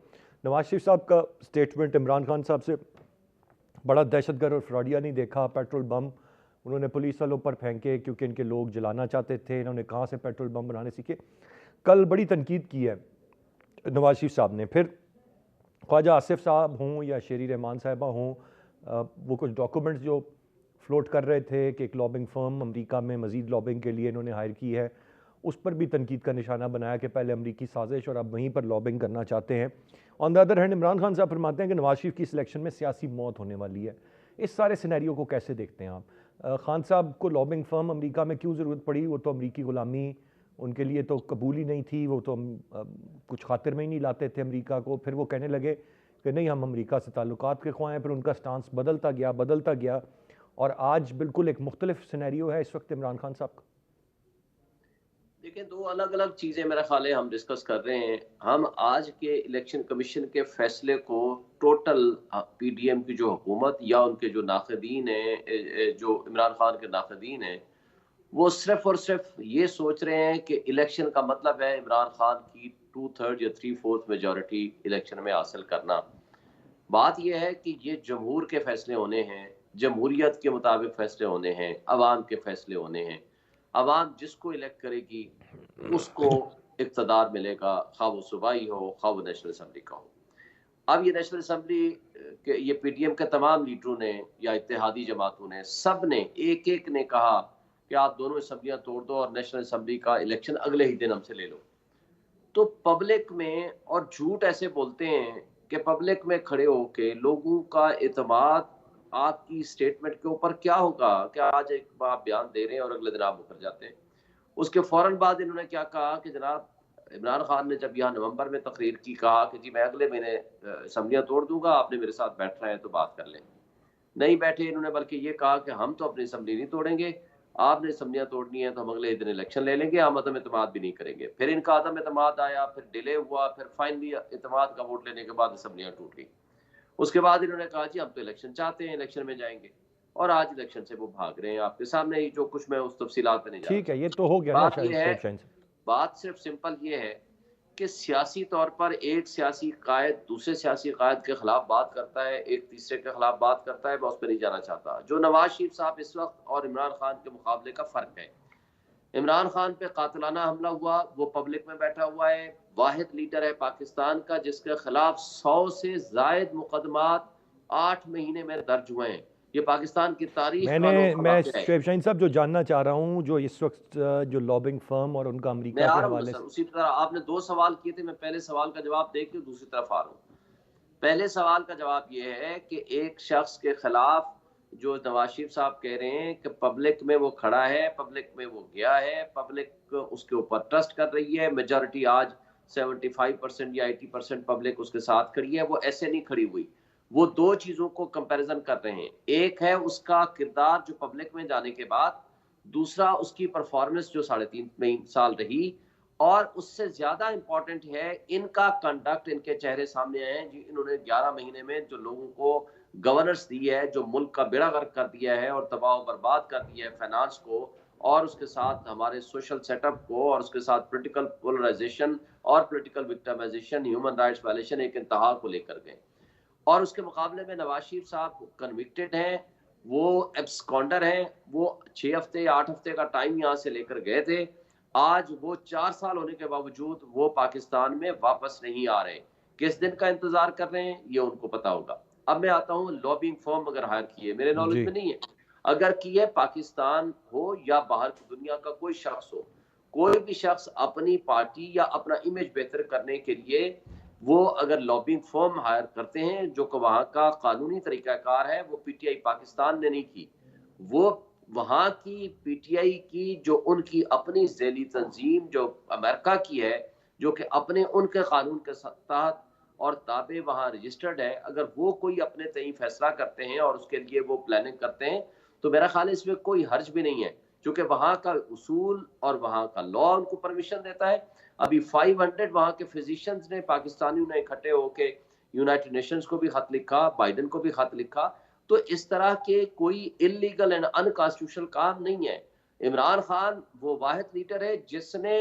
नवाज शरीफ साहब का स्टेटमेंट इमरान खान साहब से बड़ा दहशतगर्द और फ्रॉडिया नहीं देखा। पेट्रोल बम उन्होंने पुलिस वालों पर फेंके क्योंकि इनके लोग जलाना चाहते थे, इन्होंने कहाँ से पेट्रोल बम बनाने सीखे। कल बड़ी तनकीद की है नवाज शरीफ साहब ने। फिर ख्वाजा आसिफ साहब हों या शेरी रहमान साहिबा हों, वो कुछ डॉक्यूमेंट्स जो फ्लोट कर रहे थे कि एक लॉबिंग फर्म अमेरिका में मज़ीद लॉबिंग के लिए इन्होंने हायर की है, उस पर भी तनकीद का निशाना बनाया कि पहले अमरीकी साजिश और अब वहीं पर लॉबिंग करना चाहते हैं। On the other hand Imran Khan साहब फरमाते हैं कि नवाज शरीफ की सिलेक्शन में सियासी मौत होने वाली है। इस सारे सिनेरियो को कैसे देखते हैं आप? खान साहब को लॉबिंग फर्म अमेरिका में क्यों ज़रूरत पड़ी? वो तो अमरीकी ग़ुलामी उनके लिए तो कबूल ही नहीं थी, वो तो कुछ खातिर में ही नहीं लाते थे अमेरिका को। फिर वो कहने लगे कि नहीं हम अमेरिका से ताल्लुकात के ख्वाह हैं। फिर उनका स्टांस बदलता गया और आज बिल्कुल एक मुख्तलिफ सिनेरियो है इस वक्त इमरान खान साहब का। देखिए, दो अलग अलग चीज़ें मेरा ख्याल है हम डिस्कस कर रहे हैं। हम आज के इलेक्शन कमीशन के फैसले को टोटल पीडीएम की जो हुकूमत या उनके जो नाक़दीन हैं, जो इमरान खान के नाक़दीन हैं, वो सिर्फ और सिर्फ ये सोच रहे हैं कि इलेक्शन का मतलब है इमरान खान की 2/3 या 3/4 मेजॉरिटी इलेक्शन में हासिल करना। बात यह है कि ये जमहूर के फैसले होने हैं, जमहूरियत के मुताबिक फैसले होने हैं, अवाम के फैसले होने हैं। अवाम जिसको इलेक्ट करेगी उसको इक़्तिदार मिलेगा, खा वो सूबाई हो, खा वो नेशनल असम्बली का हो। अब ये नेशनल असम्बली के ये पीडीएम के तमाम लीडरों ने या इत्तेहादी जमातों ने, सब ने एक एक ने कहा कि आप दोनों असम्बलियाँ तोड़ दो और नेशनल असम्बली का इलेक्शन अगले ही दिन हमसे ले लो। तो पब्लिक में, और झूठ ऐसे बोलते हैं कि पब्लिक में खड़े होके लोगों का एतमाद आपकी स्टेटमेंट के ऊपर क्या होगा कि आज एक बार बयान दे रहे हैं और अगले दिन आप मुकर जाते हैं। उसके फौरन बाद इन्होंने क्या कहा कि जनाब इमरान खान ने जब यहाँ नवंबर में तकरीर की, कहा कि जी मैं अगले महीने असम्बलियाँ तोड़ दूंगा, आपने मेरे साथ बैठना है तो बात कर लें। नहीं बैठे इन्होंने, बल्कि ये कहा कि हम तो अपनी असम्बली नहीं तोड़ेंगे, आपने असम्बलियाँ तोड़नी है तो हम अगले दिन इलेक्शन ले लेंगे, हम अदम एतमाद भी नहीं करेंगे। फिर इनका अदम एतमाद आया, फिर डिले हुआ, फिर फाइनली एतमाद का वोट लेने के बाद असम्बलियाँ टूट गई। उसके बाद इन्होंने कहा जी हम तो इलेक्शन चाहते हैं, इलेक्शन में जाएंगे, और आज इलेक्शन से वो भाग रहे हैं। आपके सामने ही जो कुछ मैं उस तफसीलात में नहीं ठीक है, ये तो हो गया बात ना। ये है, बात सिर्फ सिंपल ये है कि सियासी तौर पर एक सियासी कायद दूसरे सियासी कायद के खिलाफ बात करता है, एक तीसरे के खिलाफ बात करता है, मैं उस पर नहीं जाना चाहता। जो नवाज शरीफ साहब इस वक्त और इमरान खान के मुकाबले का फ़र्क है, इमरान खान पे कातिलाना हमला हुआ, वो पब्लिक में बैठा हुआ है, वाहिद लीडर है पाकिस्तान का जिसके खिलाफ 100 से ज़ायद मुकदमात 8 महीने में दर्ज हुए हैं। ये पाकिस्तान की तारीख का मैं अनोखा वाक़या है। शोएब शाहीन साहब जो जानना चाह रहा हूँ, जो इस वक्त जो लॉबिंग फर्म और उनका मैं अमेरिका आ के रहा हूँ ना हवाले सर, से, उसी तरह आपने 2 सवाल किए थे, मैं पहले सवाल का जवाब दे के दूसरी तरफ आ रहा हूँ। पहले सवाल का जवाब ये है कि एक शख्स के खिलाफ जो नवाज शरीफ साहब कह रहे हैं कि पब्लिक में वो खड़ा है, पब्लिक में वो गया है, पब्लिक उसके ऊपर ट्रस्ट कर रही है, मेजॉरिटी आज 75% या 80% पब्लिक उसके साथ खड़ी है, वो ऐसे नहीं खड़ी हुई। वो दो चीजों को कंपैरिजन कर रहे हैं। एक है उसका किरदार जो पब्लिक में जाने के बाद, दूसरा उसकी परफॉर्मेंस जो 3.5 साल रही, और उससे ज्यादा इंपॉर्टेंट है इनका कंडक्ट। इनके चेहरे सामने आए हैं जी, इन्होंने 11 महीने में जो लोगों को गवर्नेंस दी है, जो मुल्क का बेड़ा गर्क कर दिया है और तबाह बर्बाद कर दिया है फाइनेंस को, और उसके साथ हमारे सोशल सेटअप को, और उसके साथ पॉलिटिकल पोलराइजेशन और political victimisation, human rights violation एक इंतहा को लेकर गए। और उसके मुकाबले में नवाज शरीफ साहब कन्विक्टेड हैं, वो एब्सकॉन्डर हैं, वो 6 हफ्ते या 8 हफ्ते का टाइम यहाँ से लेकर गए थे। आज वो 4 साल होने के बावजूद वो पाकिस्तान में वापस नहीं आ रहे। किस दिन का इंतजार कर रहे हैं ये उनको पता होगा। अब मैं आता हूँ, लॉबिंग फर्म अगर हायर की है, मेरे नॉलेज जी, में नहीं है, अगर की है, पाकिस्तान हो या बाहर की दुनिया का कोई शख्स हो, कोई भी शख्स अपनी पार्टी या अपना इमेज बेहतर करने के लिए वो अगर लॉबिंग फर्म हायर करते हैं, जो कि वहाँ का कानूनी तरीकाकार है, वो पीटीआई पाकिस्तान ने नहीं की, वो वहाँ की पीटीआई की जो उनकी अपनी ज़ैली तंजीम जो अमेरिका की है, जो कि अपने उनके कानून के तहत और ताबे वहाँ रजिस्टर्ड है, अगर वो कोई अपने तय फैसला करते हैं और उसके लिए वो प्लानिंग करते हैं, तो मेरा ख्याल है इसमें कोई हर्ज भी नहीं है, क्योंकि वहाँ का उसूल और वहाँ का लॉ उनको परमिशन देता है। अभी 500 वहाँ के फिजिशियंस ने, पाकिस्तानियों ने इकट्ठे होके यूनाइटेड नेशंस को भी खत लिखा, बाइडन को भी खत लिखा। तो इस तरह के कोई इलीगल एंड अनकॉन्स्टिट्यूशनल काम नहीं है। इमरान खान वो वाहिद लीडर है जिसने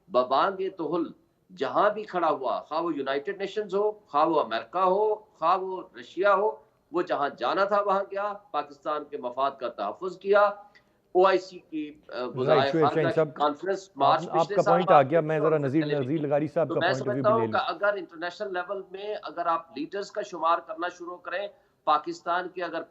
बबांगे तोहल जहां भी खड़ा हुआ, खा वो यूनाइटेड नेशंस हो, खा वो अमेरिका हो, खा वो रशिया हो, वो जहां जाना था वहां गया, पाकिस्तान के मफाद का तहफ़्फ़ुज़ किया। ओआईसी की राइट। वज़ाए शोएब शाहीन खारजा की साहब, कॉन्फ्रेंस मार्च पिछले आपका साल पॉइंट आ बात गया, हुई मैं थी और ज़रा उससे नज़ीर पहले भी। नज़ीर लगारी साहब तो का मैं पॉइंट ऑफ व्यू समझता भी ले हूँ कि लूँ। अगर इंटरनेशनल लेवल में अगर आप लीडर्स का शुमार करना शुरू करें, पाकिस्तान के अगर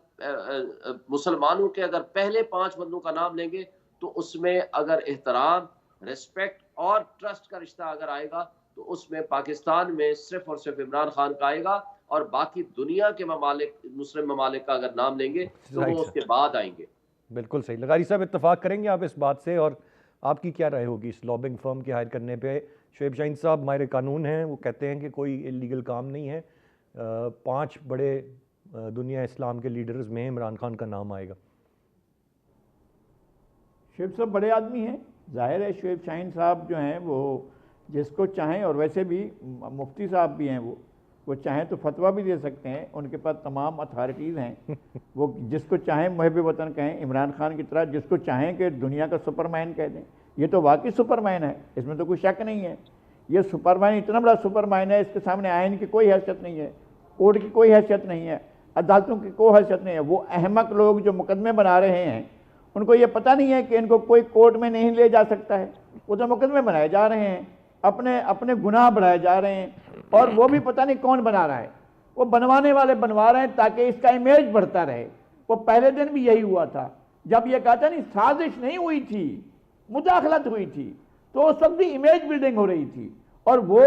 मुसलमानों के अगर पहले 5 बंदों का नाम लेंगे, तो उसमें अगर एहतराम, रिस्पेक्ट और ट्रस्ट का रिश्ता अगर आएगा, तो उसमें पाकिस्तान में सिर्फ और सिर्फ इमरान खान का आएगा, और बाकी दुनिया के ममालिक, मुस्लिम ममालिक का अगर नाम लेंगे तो वो राइट सर, उसके बाद आएंगे। बिल्कुल सही। लगारी साहब, इत्तेफाक करेंगे आप इस बात से, और आपकी क्या राय होगी इस लॉबिंग फर्म के हायर करने पे? शोएब शाहीन साहब माहिर कानून हैं, वो कहते हैं कि कोई इलीगल काम नहीं है। 5 बड़े दुनिया इस्लाम के लीडर्स में इमरान खान का नाम आएगा। शुएब साहब बड़े आदमी हैं, जाहिर है शुएब शाहीन साहब जो हैं वो जिसको चाहें, और वैसे भी मुफ्ती साहब भी हैं, वो चाहें तो फतवा भी दे सकते हैं, उनके पास तमाम अथॉरिटीज़ हैं। वो जिसको चाहें मुहब्बे वतन कहें, इमरान खान की तरह, जिसको चाहें कि दुनिया का सुपरमैन कह दें। ये तो वाकई सुपरमैन है, इसमें तो कोई शक नहीं है। ये सुपरमैन इतना बड़ा सुपरमैन है, इसके सामने आइन की कोई हैसियत नहीं है, कोर्ट की कोई हैसियत नहीं है, अदालतों की कोई हैसियत नहीं है। वो अहमक लोग जो मुकदमे बना रहे हैं, उनको ये पता नहीं है कि इनको कोई कोर्ट में नहीं ले जा सकता है। वो तो मुकदमे बनाए जा रहे हैं, अपने अपने गुनाह बढ़ाए जा रहे हैं, और वो भी पता नहीं कौन बना रहा है। वो बनवाने वाले बनवा रहे हैं ताकि इसका इमेज बढ़ता रहे। वो पहले दिन भी यही हुआ था, जब ये कहा था नहीं साजिश नहीं हुई थी, मुदाखलत हुई थी, तो उस वक्त भी इमेज बिल्डिंग हो रही थी। और वो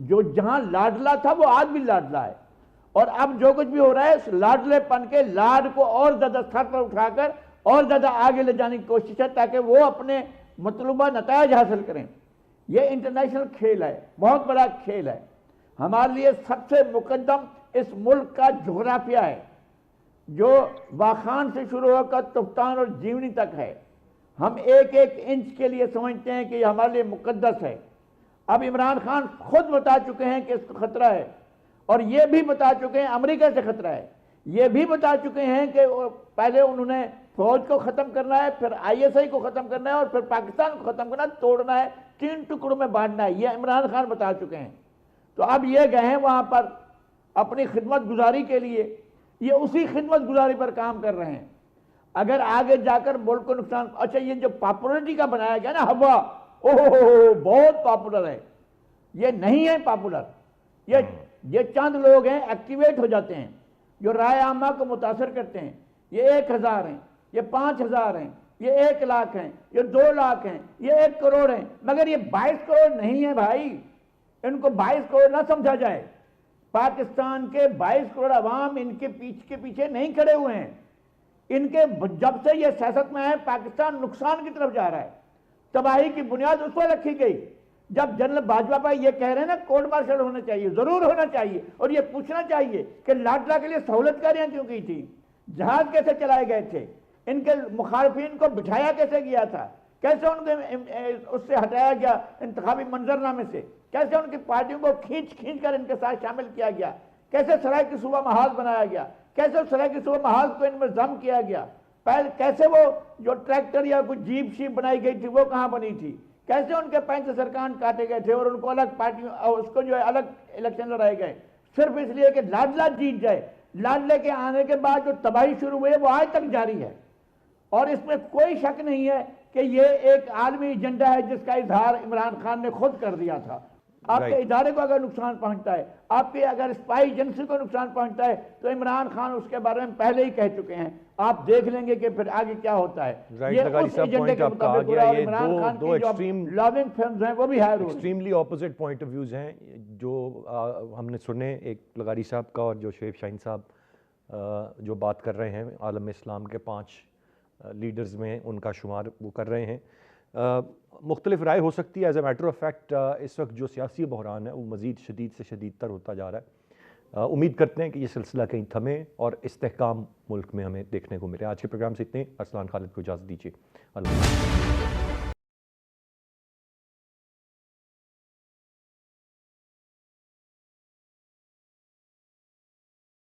जो जहां लाडला था वो आज भी लाडला है, और अब जो कुछ भी हो रहा है इस लाडलेपन के लाड को और ज्यादा स्तर पर उठाकर और ज्यादा आगे ले जाने की कोशिश है, ताकि वो अपने मतलूबा नतायज हासिल करें। ये इंटरनेशनल खेल है, बहुत बड़ा खेल है। हमारे लिए सबसे मुकद्दम इस मुल्क का जोग्राफिया है, जो वाखान से शुरू होकर तुफ्तान और जीवनी तक है। हम एक एक इंच के लिए समझते हैं कि यह हमारे लिए मुकद्दस है। अब इमरान खान खुद बता चुके हैं कि इसको खतरा है, और ये भी बता चुके हैं अमेरिका से खतरा है। ये भी बता चुके हैं कि पहले उन्होंने फौज को ख़त्म करना है, फिर आईएसआई को ख़त्म करना है, और फिर पाकिस्तान को ख़त्म करना, तोड़ना है, 3 टुकड़ों में बांटना है। ये इमरान खान बता चुके हैं। तो अब ये गए हैं वहाँ पर अपनी खिदमत गुजारी के लिए, ये उसी खिदमत गुजारी पर काम कर रहे हैं। अगर आगे जाकर मुल्क को नुकसान, अच्छा ये जो पॉपुलरिटी का बनाया गया ना हवा, ओहो बहुत पॉपुलर है, ये नहीं है पॉपुलर। ये चंद लोग हैं एक्टिवेट हो जाते हैं, जो राय आमा को मुतासर करते हैं। ये 1000 हैं, ये 5000 हैं, ये 1 लाख हैं, ये 2 लाख हैं, ये 1 करोड़ हैं, मगर ये 22 करोड़ नहीं है भाई। इनको 22 करोड़ ना समझा जाए। पाकिस्तान के 22 करोड़ अवाम इनके पीछे नहीं खड़े हुए हैं। इनके जब से ये सियासत में है, पाकिस्तान नुकसान की तरफ जा रहा है। तबाही की बुनियाद उस पर रखी गई जब जनरल बाजवा भाई ये कह रहे हैं ना कोर्ट मार्शल होना चाहिए, जरूर होना चाहिए, और ये पूछना चाहिए कि लाडला के लिए सहूलतकारियां क्यों की थी, जहाज कैसे चलाए गए थे, इनके मुखालफिन को बिठाया कैसे गया था, कैसे उनको उससे हटाया गया इंतखाबी मंजरनामे से, कैसे उनकी पार्टियों को खींच कर इनके साथ शामिल किया गया, कैसे सराय की सूबा महाज बनाया गया, कैसे सराय की सूबा महाज को इनमें जम किया गया, पहले कैसे वो जो ट्रैक्टर या कुछ जीप शीप बनाई गई थी वो कहाँ बनी थी, कैसे उनके 35 सरकान काटे गए थे और उनको अलग पार्टियों उसको जो है अलग इलेक्शन लड़ाए गए, सिर्फ इसलिए कि लाडला जीत जाए। लाडले के आने के बाद जो तबाही शुरू हुई है वो आज तक जारी है, और इसमें कोई शक नहीं है कि ये एक आलमी एजेंडा है जिसका इजहार इमरान खान ने खुद कर दिया था। आपके इदारे को अगर नुकसान पहुंचता है, आपके अगर स्पाई एजेंसी को नुकसान पहुंचता है, तो इमरान खान उसके बारे में पहले ही कह चुके हैं। आप देख लेंगे कि फिर आगे क्या होता है। ये उस एजेंडे के मुताबिक पूरा, और इमरान खान की जो लॉबिंग फिल्म्स हैं वो भी हायर हो रही हैं। Extremely opposite point of views हैं जो हमने सुने, एक लगारी साहब का और जो शेख शाहीन साहब जो बात कर रहे हैं, आलम इस्लाम के 5 लीडर्स में उनका शुमार वो कर रहे हैं। मुख्तलिफ राय हो सकती है। As a matter of fact इस वक्त जो सियासी बहरान है वो मज़ीद शदीद से शदीद तर होता जा रहा है। उम्मीद करते हैं कि ये सिलसिला कहीं थमे और इस्तेहकाम मुल्क में हमें देखने को मिले। आज के प्रोग्राम से इतने। अरसलान खालिद को इजाज़त दीजिए। अल्लाह।